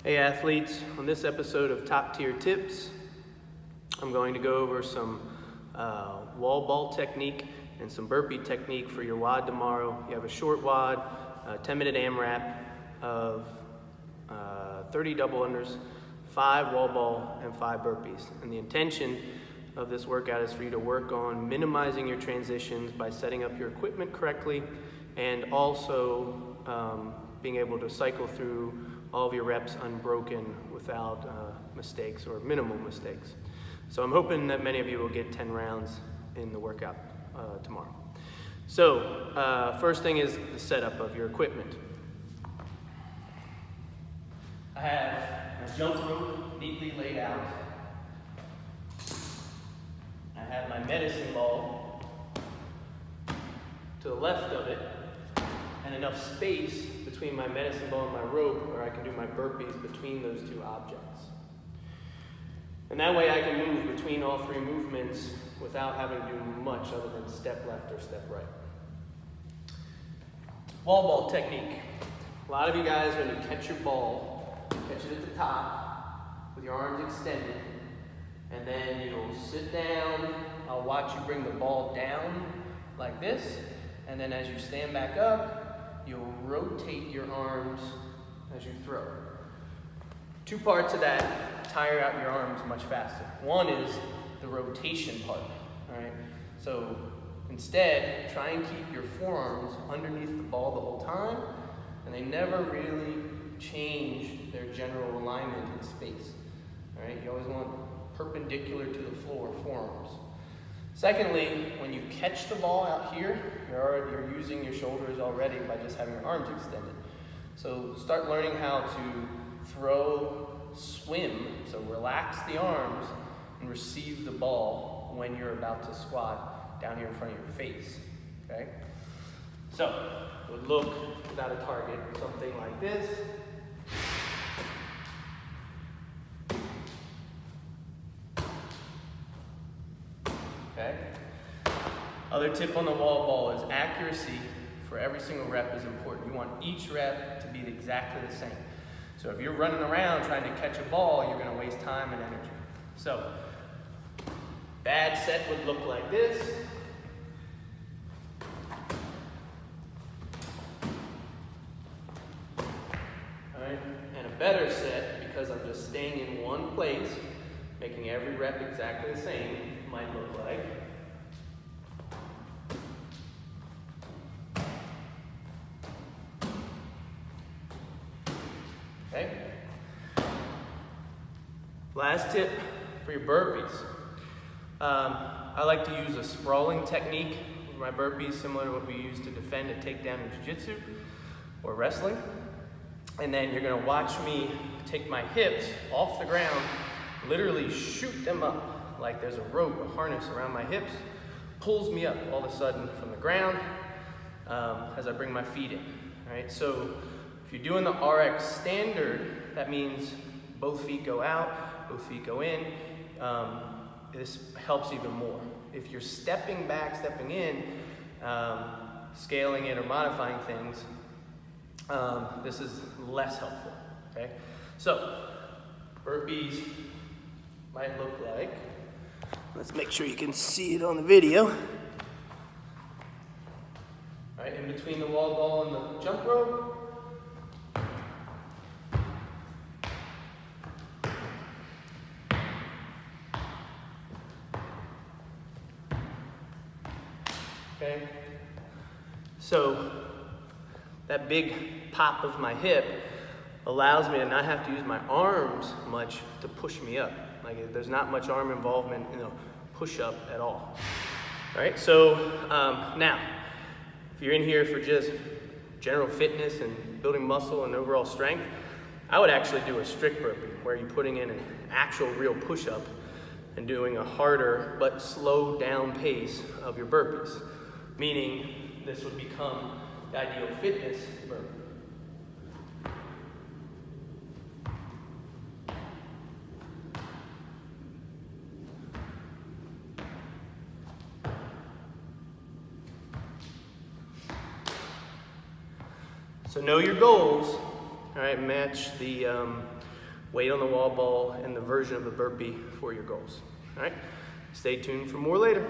Hey athletes, on this episode of Top Tier Tips, I'm going to go over some wall ball technique and some burpee technique for your WOD tomorrow. You have a short WOD, 10-minute AMRAP of 30 double unders, 5 wall ball, and 5 burpees. And the intention of this workout is for you to work on minimizing your transitions by setting up your equipment correctly and also being able to cycle through all of your reps unbroken without mistakes or minimal mistakes. So I'm hoping that many of you will get 10 rounds in the workout tomorrow. So first thing is the setup of your equipment. I have my jump rope neatly laid out. I have my medicine ball to the left of it, and enough space between my medicine ball and my rope where I can do my burpees between those two objects. And that way I can move between all three movements without having to do much other than step left or step right. Wall ball technique. A lot of you guys, when you catch your ball, catch it at the top with your arms extended, and then you'll sit down. I'll watch you bring the ball down like this, and then as you stand back up, you'll rotate your arms as you throw. Two parts of that tire out your arms much faster. One is the rotation part, all right? So instead, try and keep your forearms underneath the ball the whole time, and they never really change their general alignment in space, all right? You always want perpendicular to the floor forearms. Secondly, when you catch the ball out here, you're using your shoulders already by just having your arms extended. So start learning how to throw, swim, so relax the arms and receive the ball when you're about to squat down here in front of your face, okay? So it would look without a target, something like this. Okay. Other tip on the wall ball is accuracy for every single rep is important. You want each rep to be exactly the same. So if you're running around trying to catch a ball, you're going to waste time and energy. So bad set would look like this. All right. And a better set, because I'm just staying in one place, making every rep exactly the same, might look like. Okay. Last tip for your burpees. I like to use a sprawling technique with my burpees, similar to what we use to defend a takedown in jiu-jitsu or wrestling. And then you're going to watch me take my hips off the ground, literally shoot them up like there's a rope, a harness around my hips, pulls me up all of a sudden from the ground as I bring my feet in. All right, so if you're doing the RX standard, that means both feet go out, both feet go in. This helps even more. If you're stepping back, stepping in, scaling it or modifying things, this is less helpful, okay? So, burpees might look like, let's make sure you can see it on the video. All right, in between the wall ball and the jump rope. Okay, so that big pop of my hip allows me to not have to use my arms much to push me up. Like there's not much arm involvement in a push-up at all. All right, so now, if you're in here for just general fitness and building muscle and overall strength, I would actually do a strict burpee where you're putting in an actual real push-up and doing a harder but slow down pace of your burpees. Meaning this would become the ideal fitness burpee. So know your goals, all All right, match the weight on the wall ball and the version of the burpee for your goals. All right, stay tuned for more later.